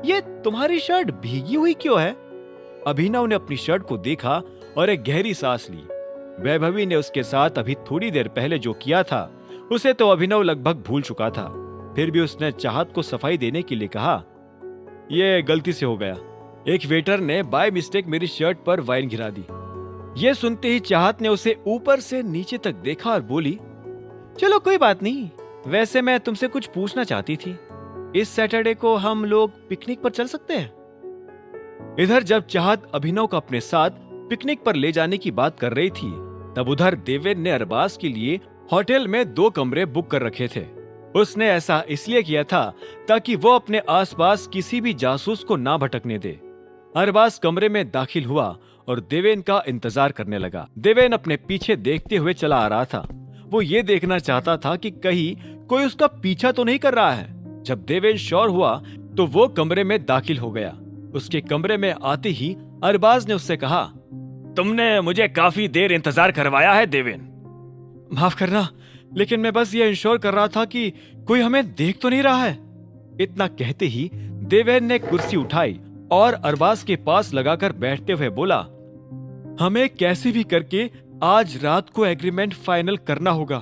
ये तुम्हारी शर्ट भीगी हुई क्यों है? अभिनव ने अपनी शर्ट को देखा और एक गहरी सांस ली। वैभवी ने उसके साथ अभी थोड़ी देर पहले जो किया था उसे तो अभिनव लगभग भूल चुका था। फिर भी उसने चाहत को सफाई देने के लिए कहा, यह गलती से हो गया। एक वेटर ने बाय मिस्टेक मेरी शर्ट पर वाइन गिरा दी। यह सुनते ही चाहत ने उसे ऊपर से नीचे तक देखा और बोली, चलो कोई बात नहीं, वैसे मैं तुमसे कुछ पूछना चाहती थी। इस सैटरडे को हम लोग पिकनिक पर चल सकते हैं? इधर जब चाहत अभिनव को अपने साथ पिकनिक पर ले जाने की बात कर रही थी, तब उधर देवेन ने अरबाज के लिए होटल में 2 कमरे बुक कर रखे थे। उसने ऐसा इसलिए किया था ताकि वो अपने आसपास किसी भी जासूस को ना भटकने दे। अरबाज कमरे में दाखिल हुआ और देवेन का इंतजार करने लगा। देवेन अपने पीछे देखते हुए चला आ रहा था। वो ये देखना चाहता था कि कहीं कोई उसका पीछा तो नहीं कर रहा है। जब देवेन श्योर हुआ तो वो कमरे में दाखिल हो गया। उसके कमरे में आते ही अरबाज ने उससे कहा, तुमने मुझे काफी देर इंतजार करवाया है देवेन। माफ करना, लेकिन मैं बस ये इंश्योर कर रहा था कि कोई हमें देख तो नहीं रहा है। इतना कहते ही देवेन ने कुर्सी उठाई और अरबाज के पास लगाकर बैठते हुए बोला, हमें कैसे भी करके आज रात को एग्रीमेंट फाइनल करना होगा।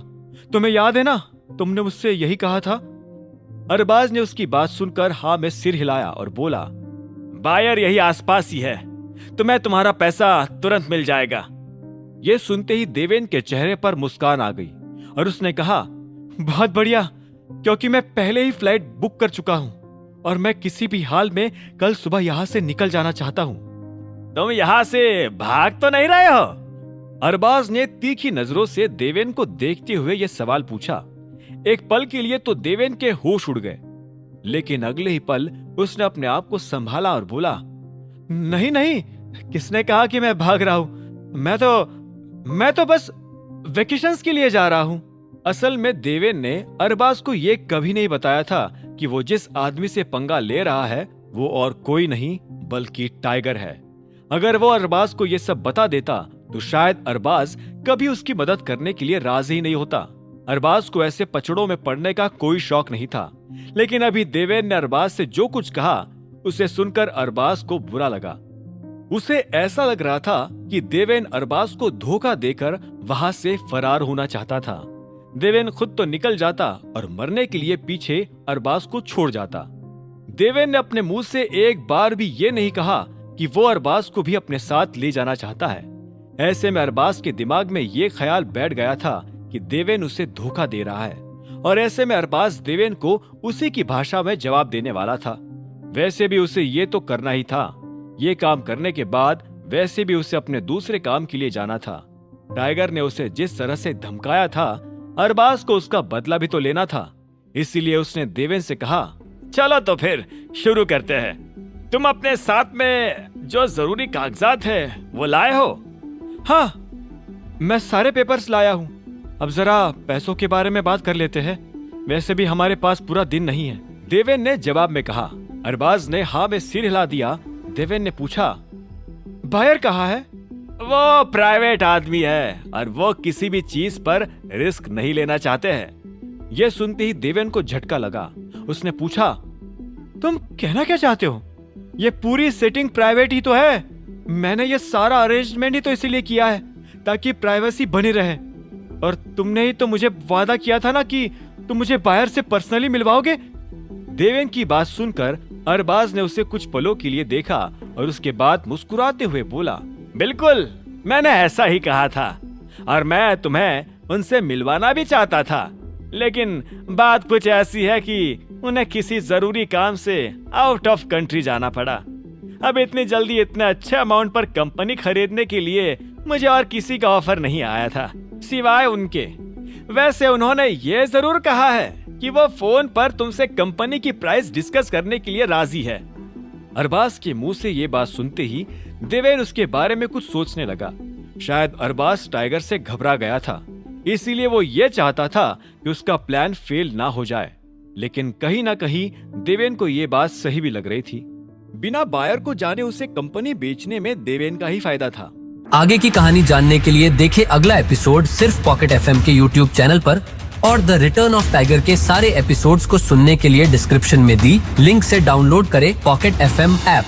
तुम्हें याद है ना, तुमने मुझसे यही कहा था। अरबाज ने उसकी बात सुनकर हाँ में सिर हिलाया और बोला, बायर यही आसपास ही है, तुम्हें तुम्हारा पैसा तुरंत मिल जाएगा। यह सुनते ही देवेन के चेहरे पर मुस्कान आ गई और उसने कहा, बहुत बढ़िया, क्योंकि मैं पहले ही फ्लाइट बुक कर चुका हूं और मैं किसी भी हाल में कल सुबह यहां से निकल जाना चाहता हूं। तुम यहां से भाग तो नहीं रहे हो? अरबाज ने तीखी नजरों से देवेन को देखते हुए यह सवाल पूछा। एक पल के लिए तो देवेन के होश उड़ गए, लेकिन अगले ही पल उसने अपने आप को संभाला और बोला, नहीं नहीं, किसने कहा कि मैं भाग रहा हूं? मैं तो बस वेकेशंस के लिए जा रहा हूं। असल में देवेन ने अरबाज को यह कभी नहीं बताया था कि वो जिस आदमी से पंगा ले रहा है वो और कोई नहीं बल्कि टाइगर है। अगर वो अरबाज को यह सब बता देता तो शायद अरबाज कभी उसकी मदद करने के लिए राजी ही नहीं होता। अरबाज को ऐसे पचड़ों में पड़ने का कोई शौक नहीं था, लेकिन अभी देवेन ने अरबाज से जो कुछ कहा उसे सुनकर अरबाज को बुरा लगा। उसे ऐसा लग रहा था कि देवेन अरबाज को धोखा देकर वहां से फरार होना चाहता था। देवेन खुद तो निकल जाता और मरने के लिए पीछे अरबाज को छोड़ जाता। देवेन ने अपने मुंह से एक बार भी ये नहीं कहा कि वो अरबाज को भी अपने साथ ले जाना चाहता है। ऐसे में अरबाज के दिमाग में ये ख्याल बैठ गया था कि देवेन उसे धोखा दे रहा है, और ऐसे में अरबाज देवेन को उसी की भाषा में जवाब देने वाला था। वैसे भी उसे ये तो करना ही था। ये काम करने के बाद वैसे भी उसे अपने दूसरे काम के लिए जाना था। टाइगर ने उसे जिस तरह से धमकाया था, अरबाज को उसका बदला भी तो लेना था। इसीलिए उसने देवेन से कहा, चलो तो फिर शुरू करते हैं। तुम अपने साथ में जो जरूरी कागजात है वो लाए हो? हाँ, मैं सारे पेपर्स लाया हूँ। अब जरा पैसों के बारे में बात कर लेते हैं, वैसे भी हमारे पास पूरा दिन नहीं है, देवेन ने जवाब में कहा। अरबाज ने हाँ में सिर हिला दिया। देवेन ने पूछा, बायर कहाँ है? वो प्राइवेट आदमी है और वो किसी भी चीज पर रिस्क नहीं लेना चाहते हैं। यह सुनते ही देवेन को झटका लगा। उसने पूछा, तुम कहना क्या चाहते हो? ये पूरी सेटिंग प्राइवेट ही तो है। मैंने ये सारा अरेंजमेंट ही तो इसीलिए किया है ताकि प्राइवेसी बनी रहे, और तुमने ही तो मुझे वादा किया था ना कि तुम मुझे बायर से पर्सनली मिलवाओगे। देवेन की बात सुनकर अरबाज ने उसे कुछ पलों के लिए देखा और उसके बाद मुस्कुराते हुए बोला, बिल्कुल, मैंने ऐसा ही कहा था और मैं तुम्हें उनसे मिलवाना भी चाहता था, लेकिन बात कुछ ऐसी है कि उन्हें किसी जरूरी काम से आउट ऑफ कंट्री जाना पड़ा। अब इतनी जल्दी इतने अच्छे अमाउंट पर कंपनी खरीदने के लिए मुझे और किसी का ऑफर नहीं आया था सिवाय उनके। वैसे उन्होंने ये जरूर कहा है कि वो फोन पर तुमसे कंपनी की प्राइस डिस्कस करने के लिए राजी है। अरबाज के मुंह से ये बात सुनते ही देवेन उसके बारे में कुछ सोचने लगा। शायद अरबाज टाइगर से घबरा गया था, इसीलिए वो ये चाहता था कि उसका प्लान फेल ना हो जाए। लेकिन कहीं ना कहीं देवेन को ये बात सही भी लग रही थी। बिना बायर को जाने उसे कंपनी बेचने में देवेन का ही फायदा था। आगे की कहानी जानने के लिए देखें अगला एपिसोड सिर्फ पॉकेट एफएम के यूट्यूब चैनल पर। और द रिटर्न ऑफ टाइगर के सारे एपिसोड्स को सुनने के लिए डिस्क्रिप्शन में दी लिंक से डाउनलोड करें पॉकेट FM ऐप।